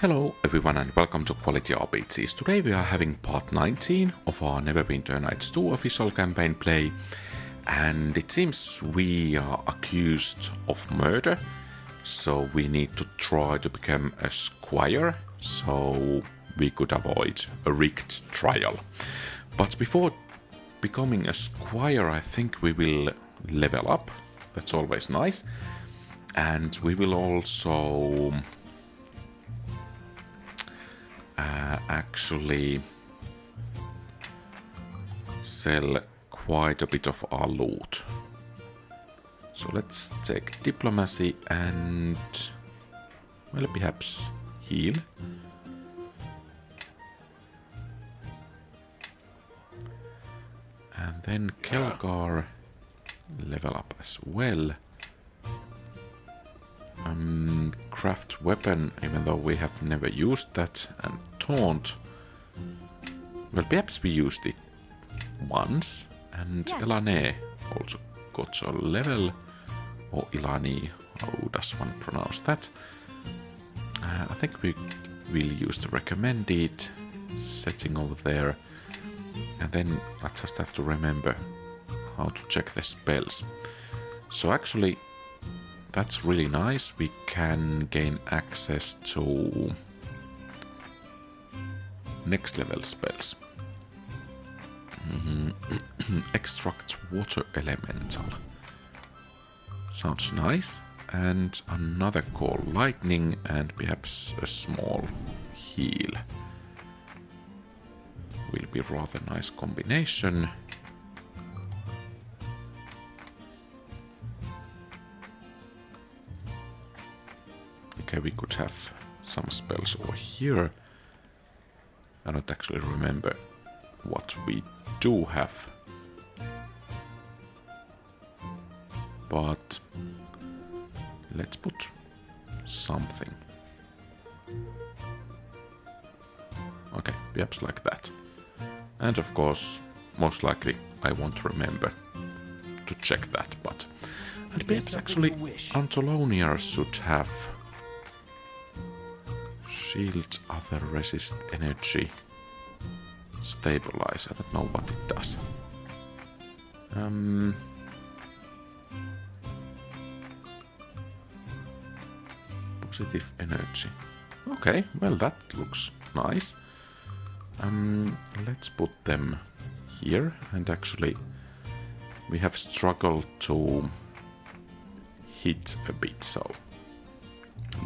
Hello everyone and welcome to QualityRPGs. Today we are having part 19 of our Neverwinter Nights 2 official campaign play, and it seems we are accused of murder, so we need to try to become a squire so we could avoid a rigged trial. But before becoming a squire, I think we will level up. That's always nice. And we will also actually sell quite a bit of our loot. So let's take diplomacy and, well, perhaps heal. And then Kelgar level up as well. Craft weapon, even though we have never used that, and taunt. Well, perhaps we used it once, and yes. Elane also got a level, or Ilani, how does one pronounce that? I think we will use the recommended setting over there, and then I just have to remember how to check the spells. So actually, that's really nice. We can gain access to next level spells. Extract water elemental. Sounds nice. And another call lightning and perhaps a small heal. Will be rather nice combination. Okay, we could have some spells over here. I don't actually remember what we do have. But let's put something. Okay, perhaps like that. And of course, most likely I won't remember to check that, but... And perhaps actually Antolonians should have shield, other resist energy, stabilize. I don't know what it does. Positive energy. Okay, well that looks nice. Let's put them here, and actually we have struggled to hit a bit, so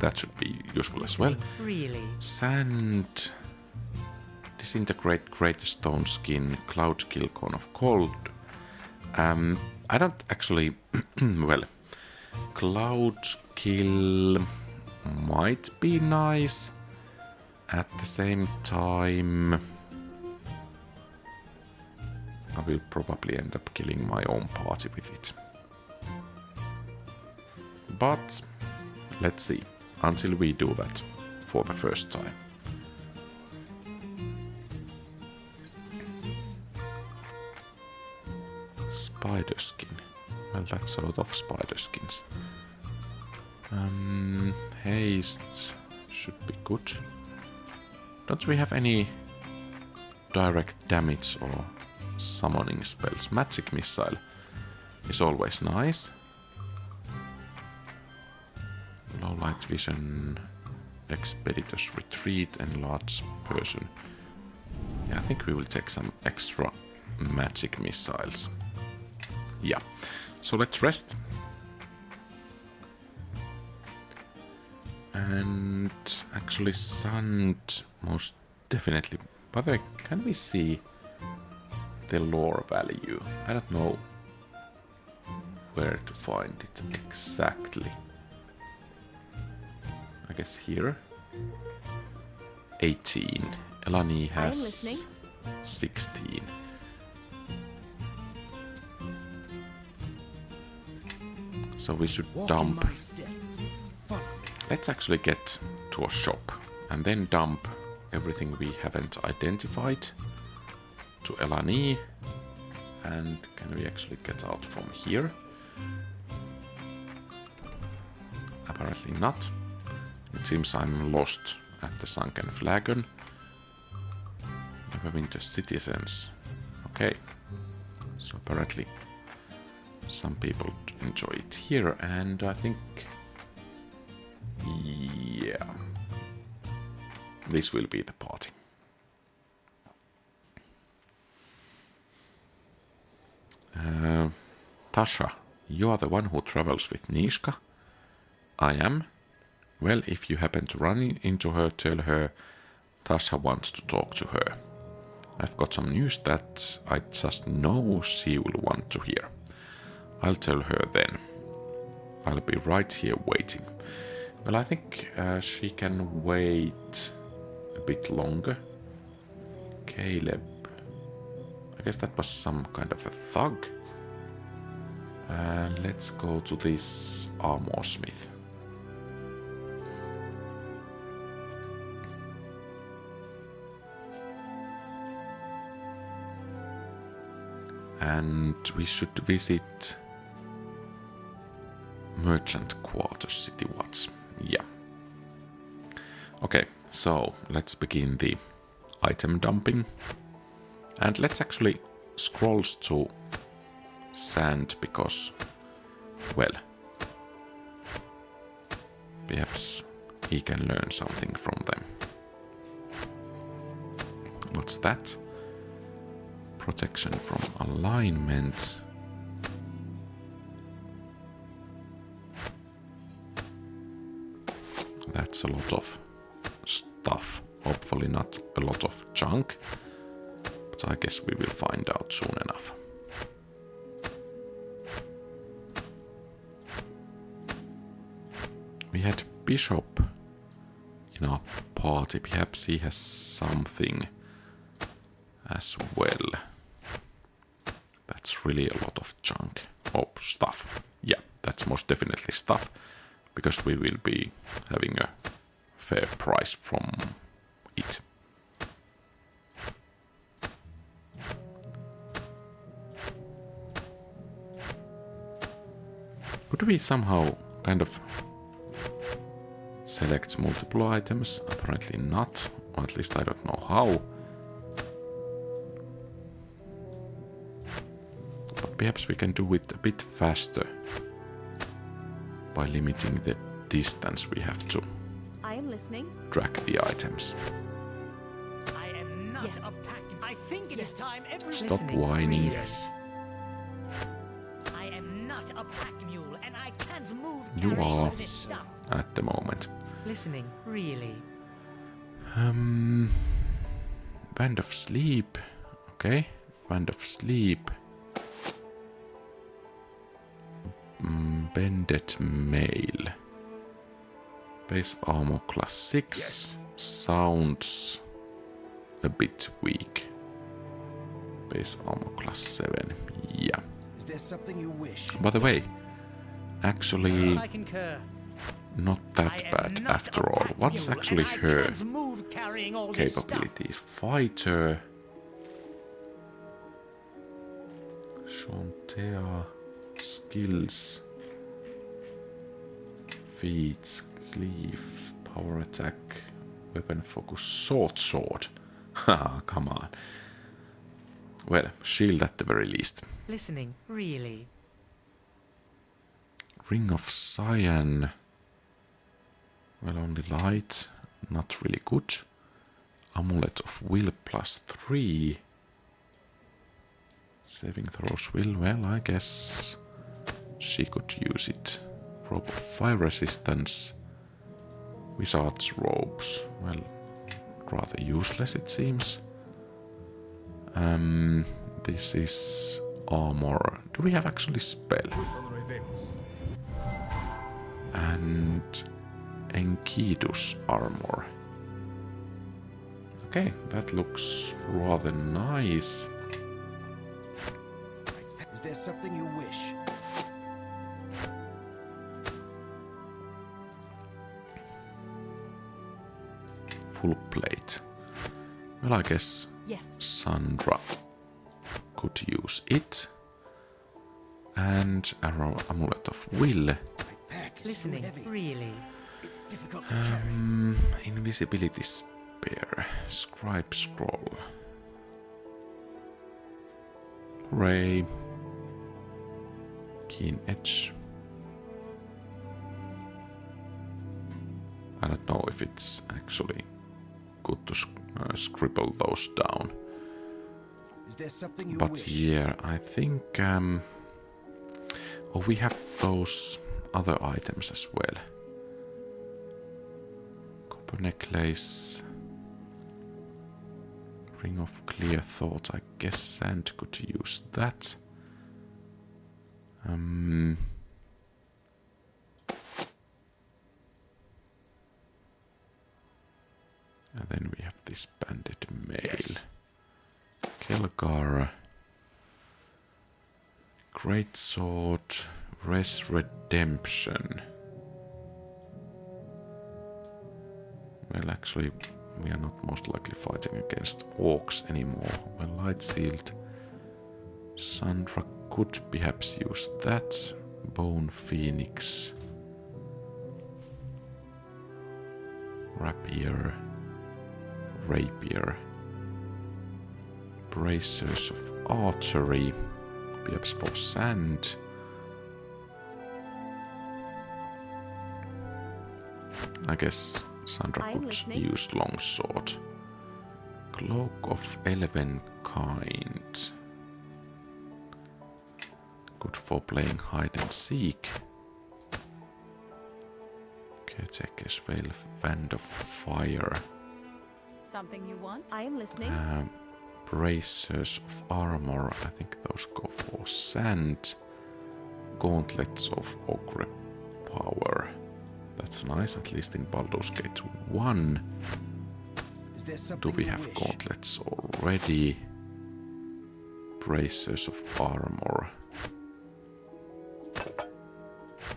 that should be useful as well. Really? Sand, disintegrate greater stone skin, cloud kill cone of cold. I don't actually, well, cloud kill might be nice. At the same time, I will probably end up killing my own party with it. But let's see, until we do that for the first time. Spider skin. Well, that's a lot of spider skins. Haste should be good. Don't we have any direct damage or summoning spells? Magic missile is always nice. Low light vision, expeditious retreat, enlarged person. Yeah, I think we will take some extra magic missiles. Yeah, so let's rest. And actually sand most definitely. By the way, can we see the lore value? I don't know where to find it exactly. I guess here. 18. Elani has 16. So we should dump. Let's actually get to a shop and then dump everything we haven't identified to Elani. And can we actually get out from here? Apparently not. It seems I'm lost at the Sunken Flagon. Neverwinter citizens. Okay. So apparently some people enjoy it here, and I think... yeah. This will be the party. Tasha, you are the one who travels with Nishka? I am. Well, if you happen to run into her, tell her Tasha wants to talk to her. I've got some news that I just know she will want to hear. I'll tell her then. I'll be right here waiting. Well, I think she can wait a bit longer. Caleb. I guess that was some kind of a thug. Let's go to this armor smith. And we should visit Merchant Quarters City Watch. Yeah. Okay, so let's begin the item dumping. And let's actually scroll to sand because, well, perhaps he can learn something from them. What's that? Protection from alignment. That's a lot of stuff. Hopefully not a lot of junk. But I guess we will find out soon enough. We had Bishop in our party. Perhaps he has something as well. That's really a lot of junk. Oh, stuff. Yeah, that's most definitely stuff. Because we will be having a fair price from it. Could we somehow kind of select multiple items? Apparently not, or at least I don't know how. But perhaps we can do it a bit faster by limiting the distance we have to I am listening. drag the items. I am not a pack. I think it is time everyone. Stop whining. I am not a pack mule, and I can't move. You carrying are this stuff. at the moment. Listening, really. Band of Sleep. Okay. Band of Sleep. Bended Mail. Base armor class 6. Yes. Sounds a bit weak. Base armor class 7. Yeah. Is there something you wish? By the way, actually I concur. not that bad after all. What's actually her capabilities? capabilities? Fighter. Shantea. Skills. Feats. Cleave. Power attack. Weapon focus. Sword. Haha, come on. Well, shield at the very least. Listening, really. Ring of Cyan. Well, only light. Not really good. Amulet of Will plus 3. Saving throws will. Well, I guess she could use it. Robe of Fire Resistance. Wizard's Robes. Well, rather useless it seems. This is armor. Do we have actually spell? And Enkidu's armor. Okay, that looks rather nice. Is there something you wish? Full plate. Well, I guess Yes. Sandra could use it. And Amulet of Will. My pack is Listening, too heavy. really. It's difficult to carry. Invisibility spear. Scribe scroll. Ray. Keen edge. I don't know if it's actually good to scribble those down. Is there something you But wish? yeah, I think we have those other items as well. Copper necklace. Ring of clear thought. I guess Sand could use that. And then we have this banded mail. Kelgar. Great sword. Res redemption. Well, actually, we are not most likely fighting against orcs anymore. Well, light shield. Sandra could perhaps use that. Bone phoenix. Rapier. Rapier. Bracers of archery. Perhaps for Sand. I guess Sandra could use longsword. Cloak of elven kind. Good for playing hide and seek. Caretaker's Veil, Band of Fire. Something you want? I am listening. Bracers of armor. I think those go for Sand. Gauntlets of ogre power. That's nice, at least in Baldur's Gate 1. Do we have gauntlets already? Bracers of armor.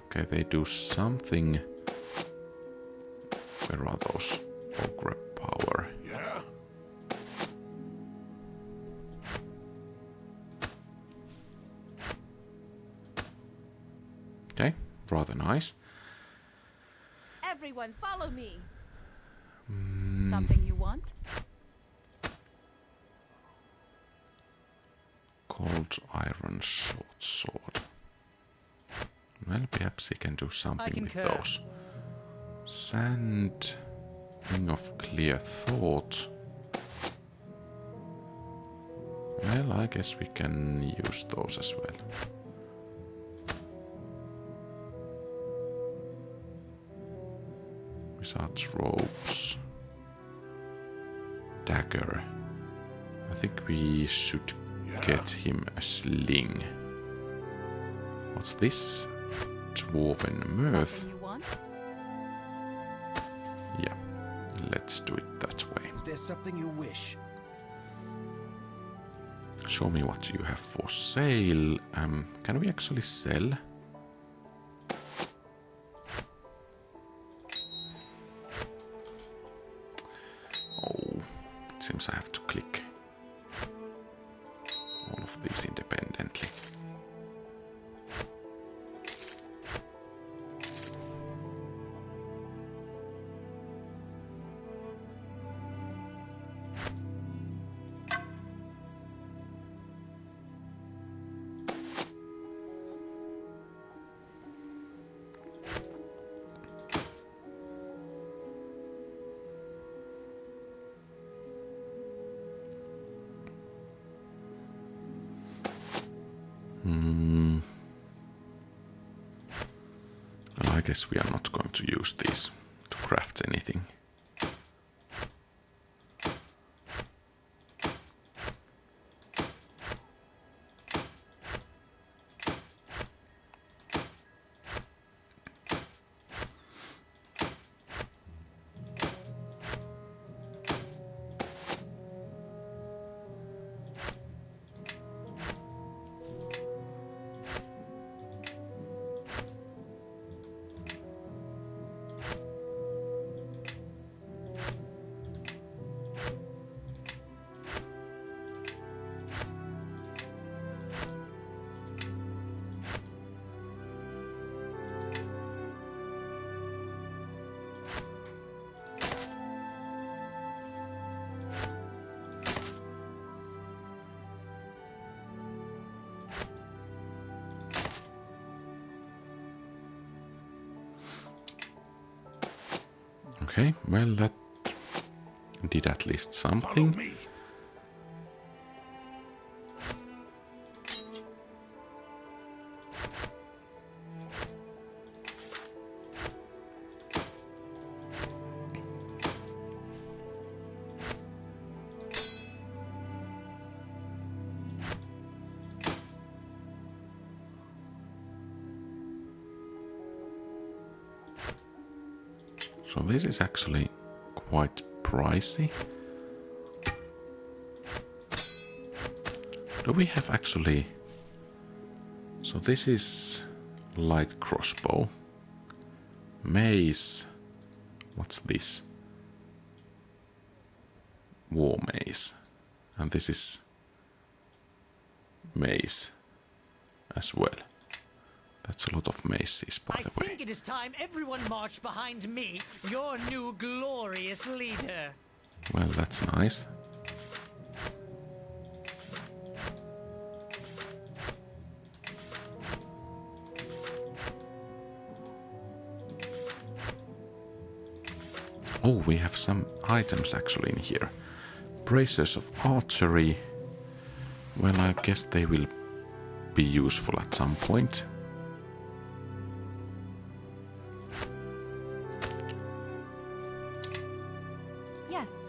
Okay, they do something. Where are those? Ogre power. Yeah. Okay, rather nice. Everyone, follow me. Something you want? Cold iron short sword. Well, perhaps he can do something with concur. those. Sand. Ring of clear thought. Well, I guess we can use those as well. Wizard's robes. Dagger. I think we should get him a sling. What's this? Dwarven mirth. Something you want? Yeah, let's do it that way. Is there something you wish? Show me what you have for sale. Can we actually sell? Oh, it seems I have to click all of these independently. Well, I guess we are not going to use these to craft anything. Okay, well that did at least something. Follow me. So this is actually quite pricey. Do we have actually... So this is light crossbow. Mace. What's this? War mace. And this is mace as well. That's a lot of maces, by the I way. think it is time everyone marched behind me, your new glorious leader. Well, that's nice. Oh, we have some items actually in here. Bracers of archery. Well, I guess they will be useful at some point. Yes.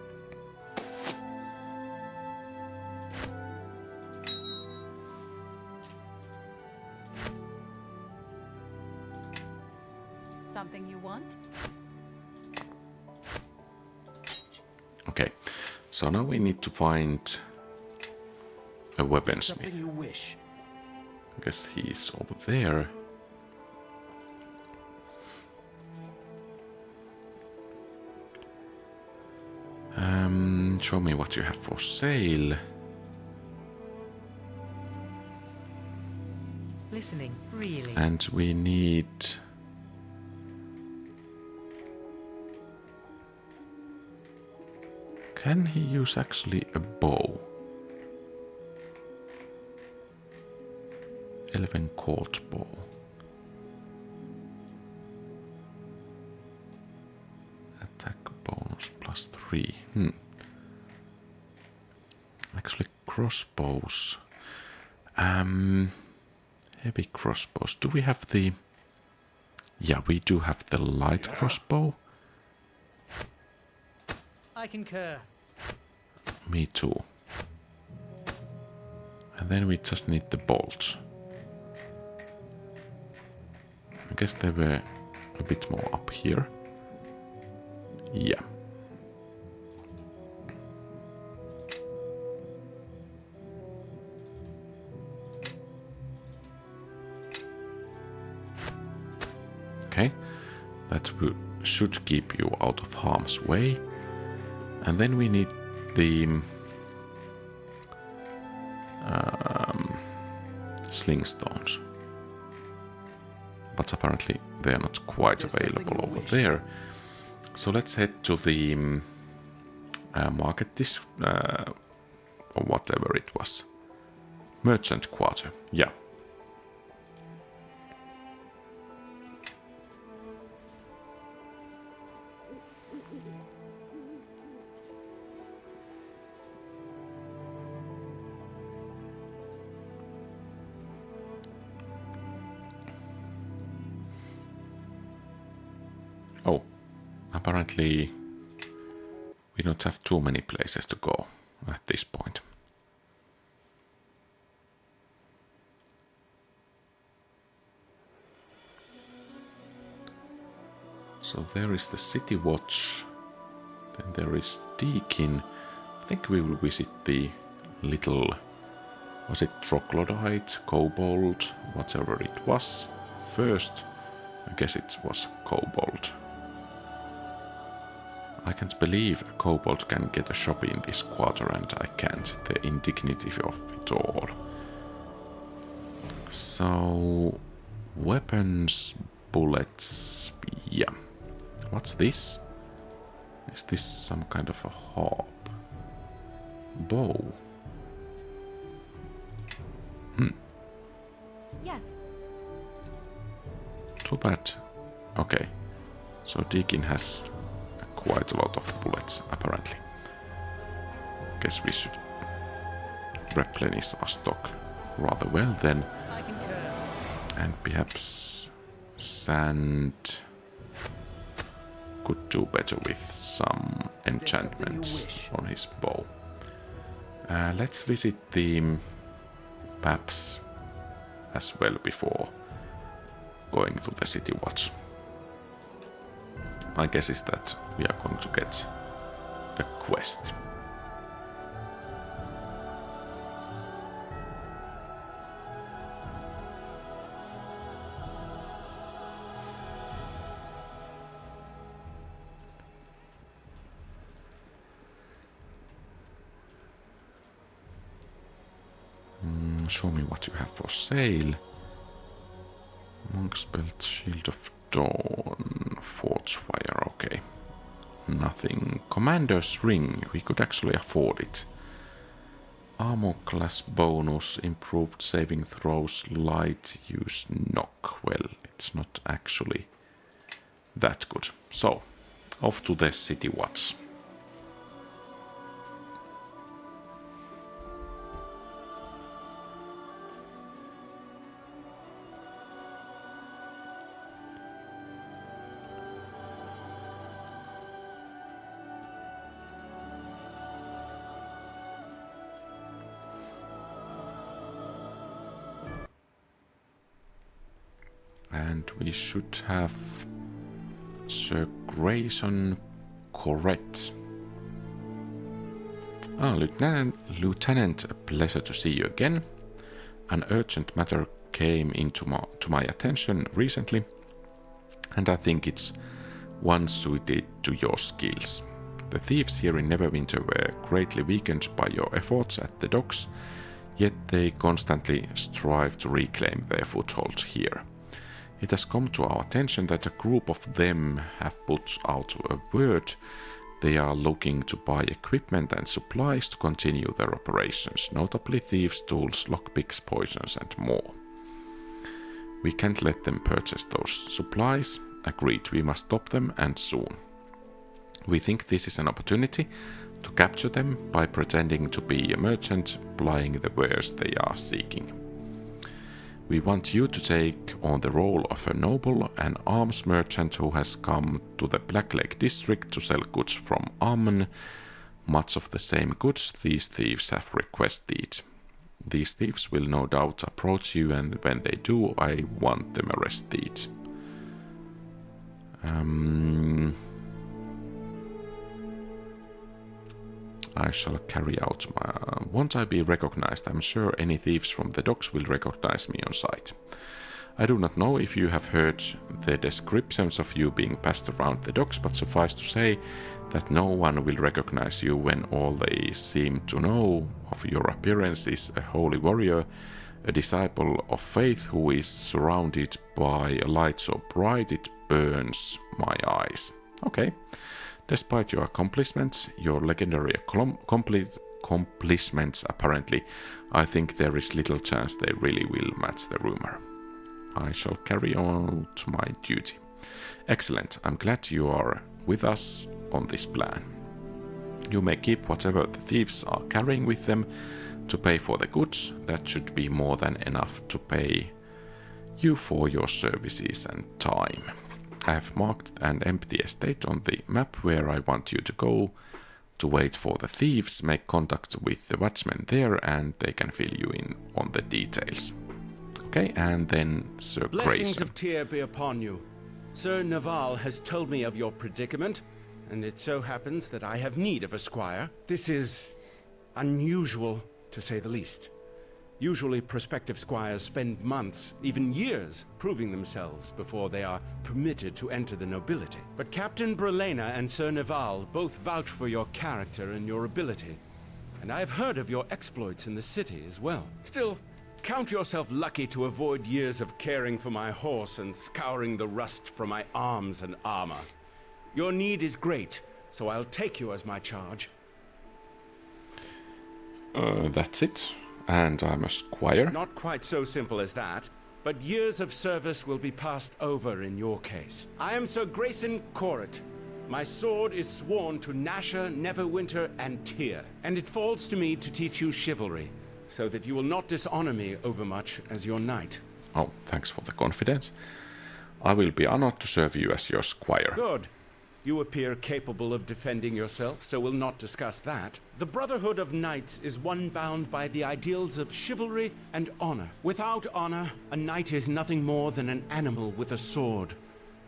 Something you want? Okay, so now we need to find a Something weaponsmith. you wish. I guess he's over there. Show me what you have for sale. Listening, really. And we need... Can he use actually a bow? Elven court bow. Attack bonus +3. Actually, crossbows. Heavy crossbows. Do we have the... Yeah, we do have the light crossbow. I concur. Me too. And then we just need the bolts. I guess they were a bit more up here. Yeah. Okay, that should keep you out of harm's way. And then we need the sling stones. But apparently they are not quite available over there. So let's head to the market or whatever it was. Merchant quarter, yeah. Oh, apparently we don't have too many places to go at this point. So there is the City Watch, then there is Deakin. I think we will visit the little, was it troglodyte, kobold, whatever it was first. I guess it was kobold. I can't believe a kobold can get a shop in this quarter and I can't. The indignity of it all. So, weapons, bullets, yeah. What's this? Is this some kind of a harp? Bow? Yes. Too bad. Okay. So Deakin has a quite a lot of bullets, apparently. Guess we should replenish our stock rather well then. I concur. And perhaps Sand could do better with some enchantments on his bow. Let's visit the maps as well before going to the city watch. My guess is that we are going to get a quest. Show me what you have for sale. Monk's Belt, Shield of Dawn, Forge Fire, okay. Nothing. Commander's Ring, we could actually afford it. Armor class bonus, improved saving throws, light use knock. Well, it's not actually that good. So, off to the city watch. And we should have Sir Grayson Correct. Lieutenant, a pleasure to see you again. An urgent matter came into my attention recently, and I think it's one suited to your skills. The thieves here in Neverwinter were greatly weakened by your efforts at the docks, yet they constantly strive to reclaim their foothold here. It has come to our attention that a group of them have put out a word. They are looking to buy equipment and supplies to continue their operations, notably thieves' tools, lockpicks, poisons, and more. We can't let them purchase those supplies. Agreed, we must stop them, and soon. We think this is an opportunity to capture them by pretending to be a merchant, buying the wares they are seeking. We want you to take on the role of a noble and arms merchant who has come to the Black Lake district to sell goods from Ammon, much of the same goods these thieves have requested. These thieves will no doubt approach you, and when they do, I want them arrested. I shall carry out my... Won't I be recognized? I'm sure any thieves from the docks will recognize me on sight. I do not know if you have heard the descriptions of you being passed around the docks, but suffice to say that no one will recognize you when all they seem to know of your appearance is a holy warrior, a disciple of faith who is surrounded by a light so bright it burns my eyes. Okay. Despite your accomplishments, your legendary accomplishments apparently, I think there is little chance they really will match the rumor. I shall carry on to my duty. Excellent, I'm glad you are with us on this plan. You may keep whatever the thieves are carrying with them to pay for the goods. That should be more than enough to pay you for your services and time. I have marked an empty estate on the map where I want you to go to wait for the thieves. Make contact with the watchmen there and they can fill you in on the details. Okay, and then Sir Grayson. Blessings of Tyr be upon you. Sir Naval has told me of your predicament, and it so happens that I have need of a squire. This is unusual, to say the least. Usually prospective squires spend months, even years, proving themselves before they are permitted to enter the nobility. But Captain Brelena and Sir Naval both vouch for your character and your ability, and I have heard of your exploits in the city as well. Still, count yourself lucky to avoid years of caring for my horse and scouring the rust from my arms and armor. Your need is great, so I'll take you as my charge. That's it. And I'm a squire. Not quite so simple as that, but years of service will be passed over in your case. I am Sir Grayson Corret, My sword is sworn to Nasher, Neverwinter, and Tyr, and it falls to me to teach you chivalry, so that you will not dishonor me overmuch as your knight. Oh, thanks for the confidence. I will be honored to serve you as your squire. Good. You appear capable of defending yourself, so we'll not discuss that. The Brotherhood of Knights is one bound by the ideals of chivalry and honor. Without honor, a knight is nothing more than an animal with a sword.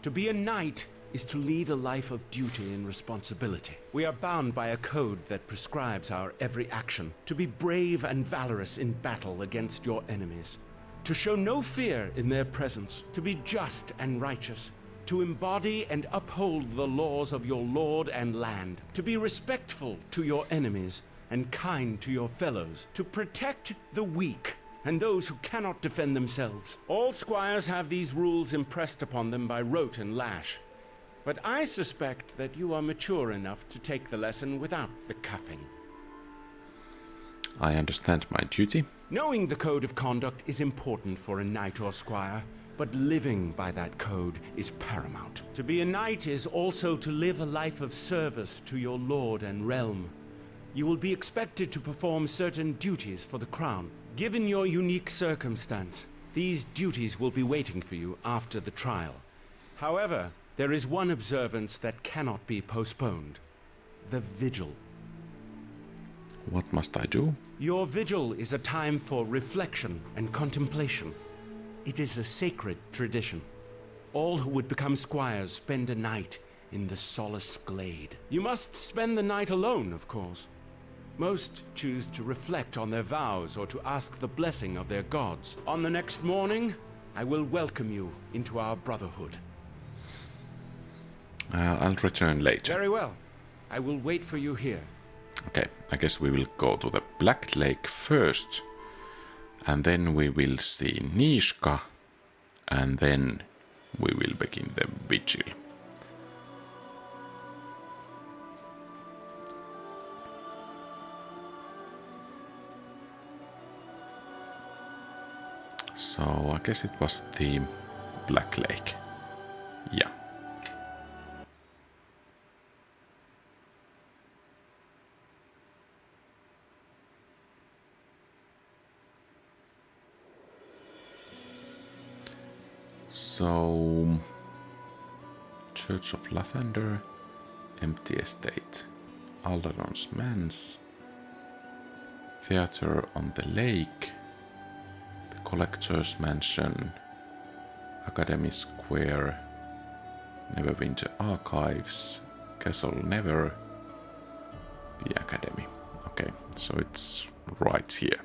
To be a knight is to lead a life of duty and responsibility. We are bound by a code that prescribes our every action. To be brave and valorous in battle against your enemies. To show no fear in their presence. To be just and righteous. To embody and uphold the laws of your lord and land, to be respectful to your enemies and kind to your fellows, to protect the weak and those who cannot defend themselves. All squires have these rules impressed upon them by rote and lash. But I suspect that you are mature enough to take the lesson without the cuffing. I understand my duty. Knowing the code of conduct is important for a knight or squire, but living by that code is paramount. To be a knight is also to live a life of service to your lord and realm. You will be expected to perform certain duties for the crown. Given your unique circumstance, these duties will be waiting for you after the trial. However, there is one observance that cannot be postponed. The vigil. What must I do? Your vigil is a time for reflection and contemplation. It is a sacred tradition. All who would become squires spend a night in the solace glade. You must spend the night alone, of course. Most choose to reflect on their vows or to ask the blessing of their gods. On the next morning, I will welcome you into our brotherhood. I'll return later. Very well. I will wait for you here. Okay, I guess we will go to the Black Lake first. And then we will see Nishka, and then we will begin the vigil. So I guess it was the Black Lake. Yeah. So, Church of Lathander, Empty Estate, Aldadon's Manse, Theatre on the Lake, the Collector's Mansion, Academy Square, Neverwinter Archives, Castle Never, the Academy. Okay, so it's right here.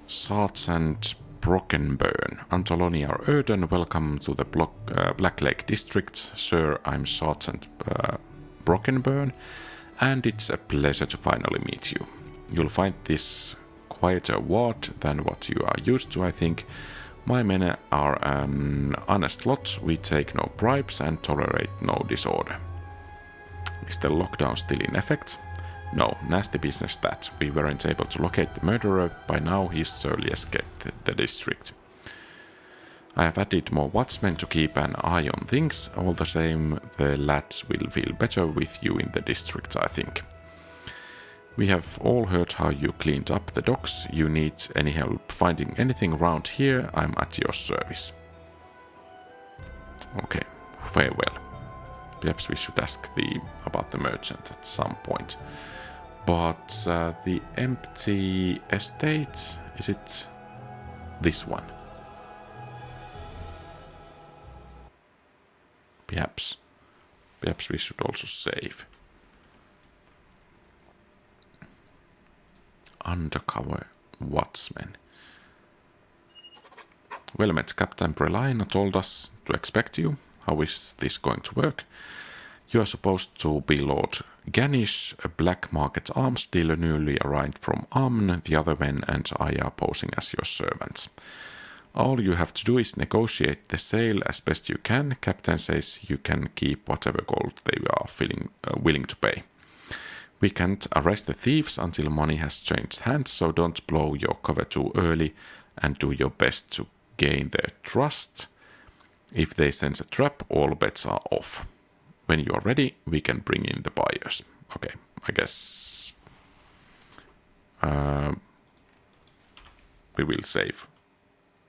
Sergeant Brockenburn. Antolonia Erden, welcome to the Black Lake District. Sir, I'm Sergeant Brockenburn, and it's a pleasure to finally meet you. You'll find this quieter ward than what you are used to, I think. My men are an honest lot, we take no bribes and tolerate no disorder. Is the lockdown still in effect? No, nasty business that. We weren't able to locate the murderer. By now he's surely escaped the district. I have added more watchmen to keep an eye on things. All the same, the lads will feel better with you in the district, I think. We have all heard how you cleaned up the docks. You need any help finding anything around here, I'm at your service. Okay, farewell. Perhaps we should ask about the merchant at some point. But the empty estate, is it this one? Perhaps we should also save. Undercover watchman. Well met, Captain Brelina told us to expect you. How is this going to work? You are supposed to be Lord Ganish, a black market arms dealer newly arrived from Amn. The other men and I are posing as your servants. All you have to do is negotiate the sale as best you can. Captain says you can keep whatever gold they are willing to pay. We can't arrest the thieves until money has changed hands, so don't blow your cover too early and do your best to gain their trust. If they sense a trap, all bets are off. when you are ready, we can bring in the buyers. Okay, I guess we will save.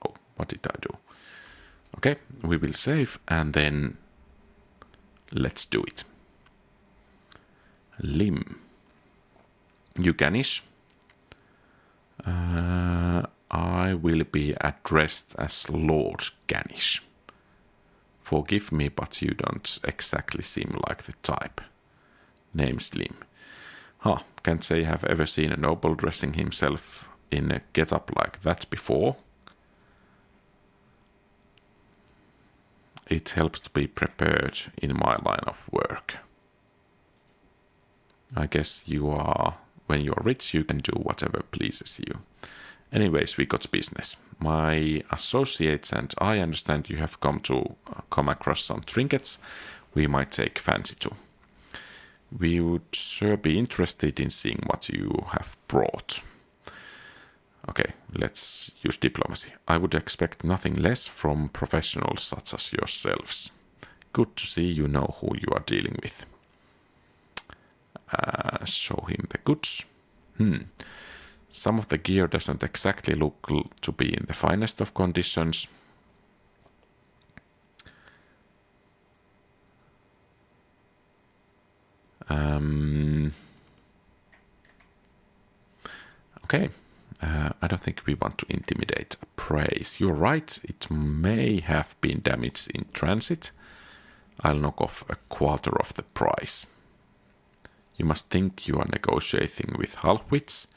Oh, what did I do? Okay, we will save and then let's do it. Lim. Yuganish. I will be addressed as Lord Ganish. Forgive me, but you don't exactly seem like the type. Name Slim. Huh, can't say I've ever seen a noble dressing himself in a get-up like that before. It helps to be prepared in my line of work. I guess when you are rich, you can do whatever pleases you. Anyways, we got business. My associates and I understand you have come across some trinkets we might take fancy to. We would sure be interested in seeing what you have brought. Okay, let's use diplomacy. I would expect nothing less from professionals such as yourselves. Good to see you know who you are dealing with. Show him the goods. Some of the gear doesn't exactly look to be in the finest of conditions. Okay, I don't think we want to intimidate praise. You're right, it may have been damaged in transit. I'll knock off a quarter of the price. You must think you are negotiating with half-wits.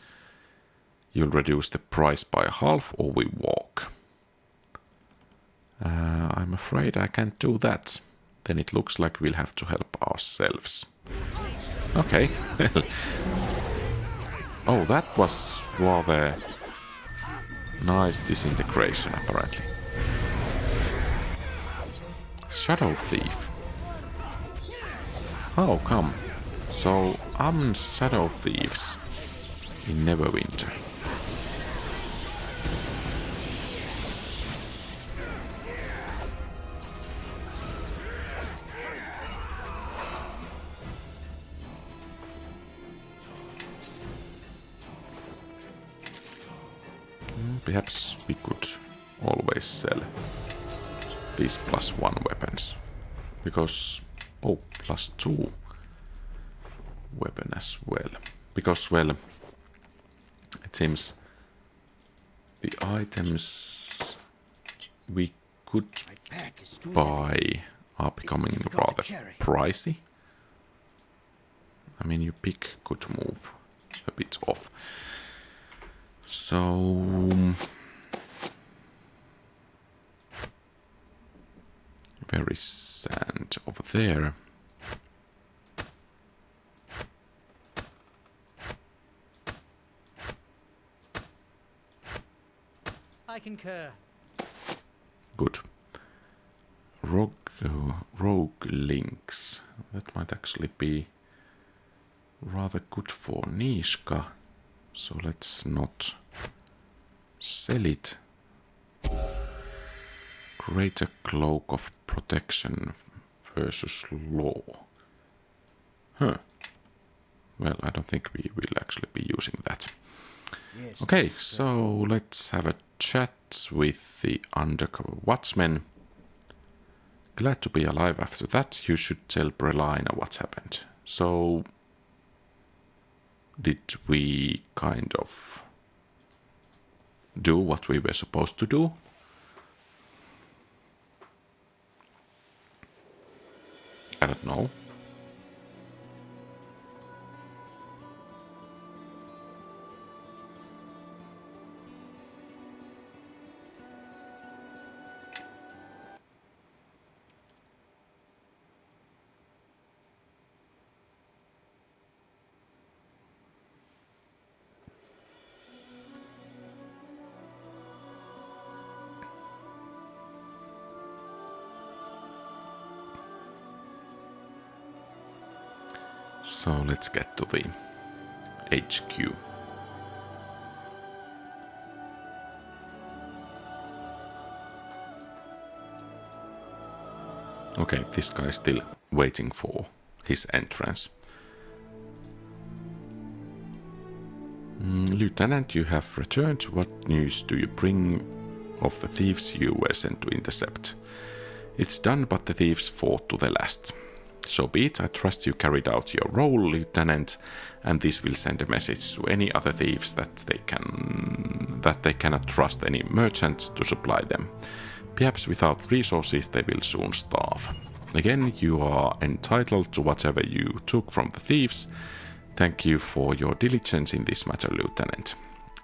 You'll reduce the price by half or we walk. I'm afraid I can't do that. Then it looks like we'll have to help ourselves. Okay. Oh, that was rather nice disintegration, apparently. Shadow Thief. Oh, come. So, I'm Shadow Thieves in Neverwinter. Perhaps we could always sell these +1 weapons. Because... oh, +2 weapon as well. Because, well, it seems the items we could buy are becoming rather pricey. I mean, your pick could move a bit off. So... where is sand? Over there. I concur. Good. Rogue links. That might actually be rather good for Nishka. So let's not sell it. Greater cloak of protection versus law. Huh. Well, I don't think we will actually be using that. Yes, Okay, so let's have a chat with the undercover watchman. Glad to be alive after that. You should tell Brelina what happened. So, did we kind of do what we were supposed to do? I don't know. So let's get to the HQ. Okay, this guy still waiting for his entrance. Lieutenant, you have returned. What news do you bring of the thieves you were sent to intercept? It's done, but the thieves fought to the last. So be it, I trust you carried out your role, Lieutenant, and this will send a message to any other thieves that they cannot trust any merchants to supply them. Perhaps without resources they will soon starve. Again, you are entitled to whatever you took from the thieves. Thank you for your diligence in this matter, Lieutenant.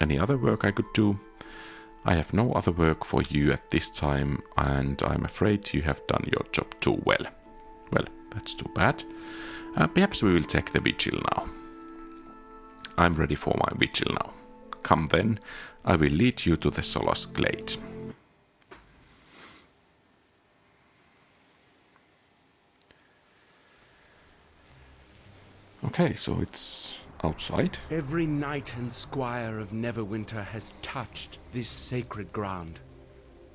Any other work I could do? I have no other work for you at this time, and I'm afraid you have done your job too well. Well, that's too bad. Perhaps we will take the vigil now. I'm ready for my vigil now. Come then, I will lead you to the Solace Glade. Okay, so it's outside. Every knight and squire of Neverwinter has touched this sacred ground.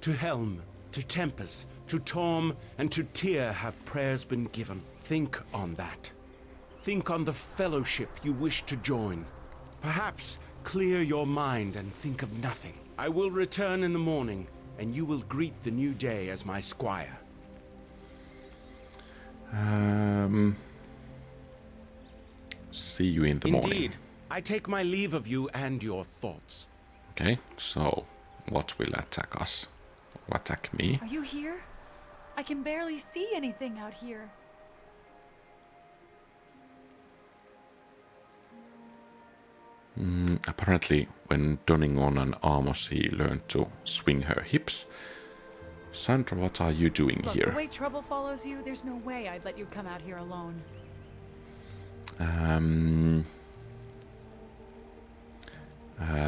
To Helm, to Tempest, to Torm, and to Tyr have prayers been given. Think on that. Think on the fellowship you wish to join. Perhaps clear your mind and think of nothing. I will return in the morning, and you will greet the new day as my squire. See you in the morning. Indeed. I take my leave of you and your thoughts. Okay, so what will attack us? Or attack me? Are you here? I can barely see anything out here. Apparently, when donning on an armor, she learned to swing her hips. Sandra, what are you doing Look, here? the way trouble follows you, there's no way I'd let you come out here alone.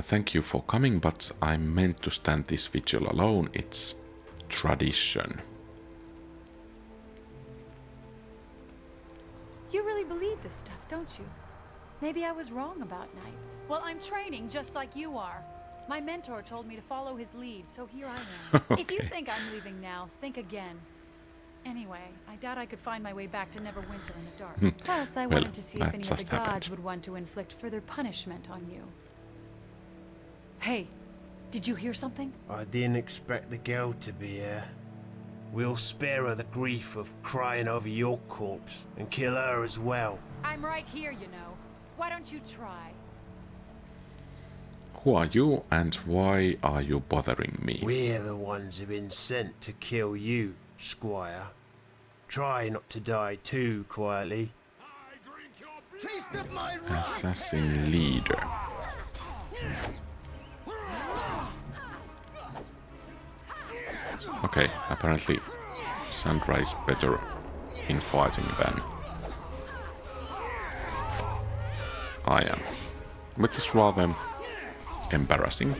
Thank you for coming, but I'm meant to stand this vigil alone. It's tradition. You really believe this stuff, don't you? Maybe I was wrong about knights. Well, I'm training just like you are. My mentor told me to follow his lead, so here I am. Okay. If you think I'm leaving now, think again. Anyway, I doubt I could find my way back to Neverwinter in the dark. Plus, I Well, wanted to see if that any of just the gods happened. would want to inflict further punishment on you. Hey, did you hear something? I didn't expect the girl to be here. We'll spare her the grief of crying over your corpse and kill her as well. I'm right here, you know. Why don't you try? Who are you and why are you bothering me? We're the ones who've been sent to kill you, Squire. Try not to die too quietly. Assassin leader. Okay, apparently Sandra is better in fighting than I am, which is rather embarrassing.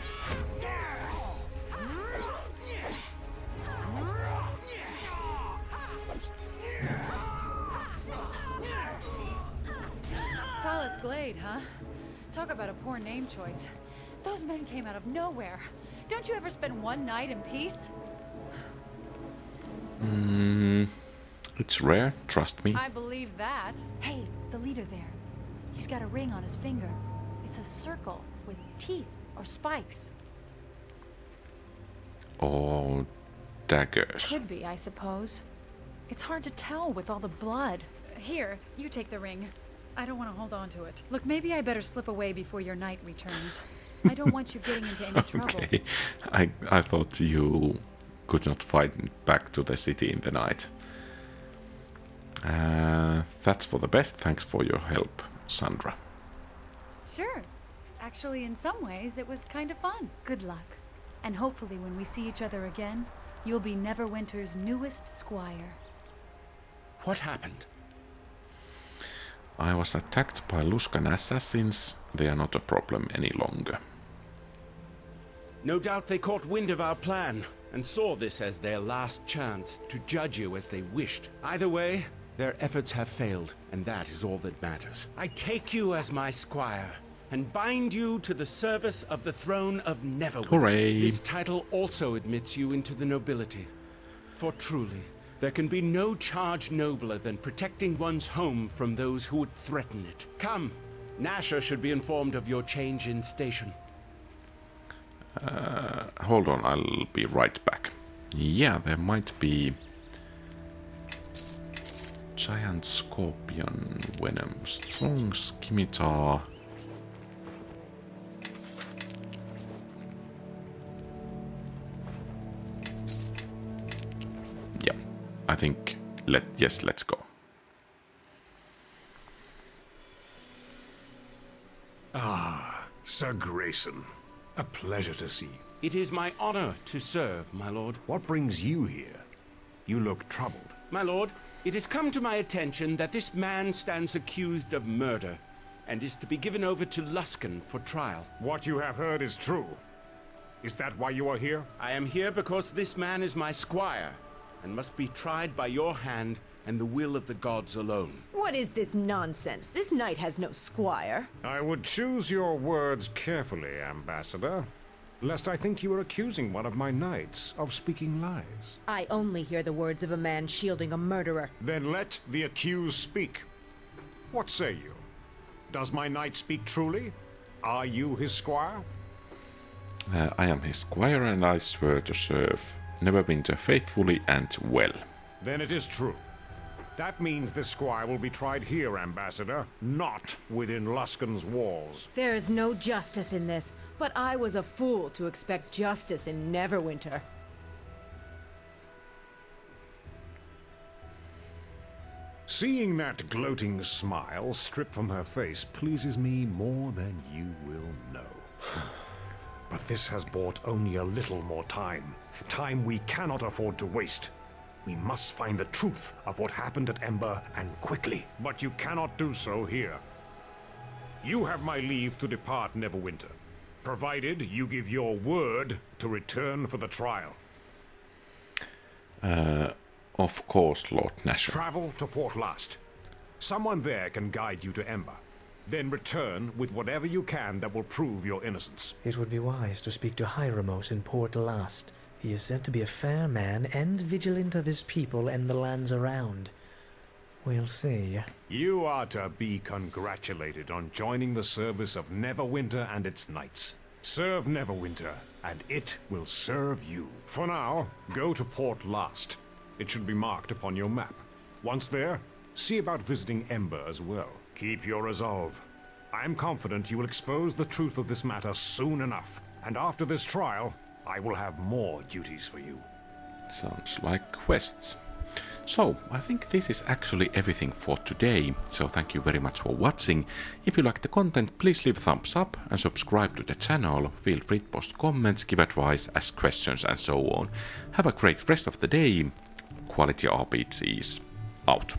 Solace Glade, huh? Talk about a poor name choice. Those men came out of nowhere. Don't you ever spend one night in peace? It's rare, trust me. I believe that. Hey, the leader there. He's got a ring on his finger. It's a circle with teeth or spikes. Or daggers. Could be, I suppose. It's hard to tell with all the blood. Here, you take the ring. I don't want to hold on to it. Look, maybe I better slip away before your knight returns. I don't want you getting into any trouble. Okay, I thought you could not fight back to the city in the night. That's for the best. Thanks for your help, Sandra. Sure. Actually, in some ways, it was kind of fun. Good luck. And hopefully when we see each other again, you'll be Neverwinter's newest squire. What happened? I was attacked by Luskan assassins. They are not a problem any longer. No doubt they caught wind of our plan and saw this as their last chance to judge you as they wished. Either way, their efforts have failed, and that is all that matters. I take you as my squire and bind you to the service of the throne of Neverwinter. Hooray! This title also admits you into the nobility. For truly, There can be no charge nobler than protecting one's home from those who would threaten it. Come, Nasher should be informed of your change in station. Hold on, I'll be right back. Yeah, there might be giant scorpion venom, strong scimitar. Yeah, I think let's go. Ah, Sir Grayson. A pleasure to see you. It is my honor to serve, my lord. What brings you here? You look troubled. My lord, it has come to my attention that this man stands accused of murder and is to be given over to Luskan for trial. What you have heard is true. Is that why you are here? I am here because this man is my squire and must be tried by your hand and the will of the gods alone. What is this nonsense? This knight has no squire. I would choose your words carefully, Ambassador, lest I think you are accusing one of my knights of speaking lies. I only hear the words of a man shielding a murderer. Then let the accused speak. What say you? Does my knight speak truly? Are you his squire? I am his squire and I swear to serve Neverwinter faithfully and well. Then it is true. That means this squire will be tried here, Ambassador, not within Luskan's walls. There is no justice in this, but I was a fool to expect justice in Neverwinter. Seeing that gloating smile strip from her face pleases me more than you will know. But this has bought only a little more time. Time we cannot afford to waste. We must find the truth of what happened at Ember, and quickly. But you cannot do so here. You have my leave to depart Neverwinter, provided you give your word to return for the trial. Of course, Lord Nasher. Travel to Port Last. Someone there can guide you to Ember. Then return with whatever you can that will prove your innocence. It would be wise to speak to Hieromos in Port Last. He is said to be a fair man and vigilant of his people and the lands around. We'll see. You are to be congratulated on joining the service of Neverwinter and its knights. Serve Neverwinter, and it will serve you. For now, go to Port Last. It should be marked upon your map. Once there, see about visiting Ember as well. Keep your resolve. I am confident you will expose the truth of this matter soon enough. And after this trial, I will have more duties for you. Sounds like quests. So, I think this is actually everything for today, so thank you very much for watching. If you like the content, please leave a thumbs up and subscribe to the channel. Feel free to post comments, give advice, ask questions and so on. Have a great rest of the day. QualityRPGs out.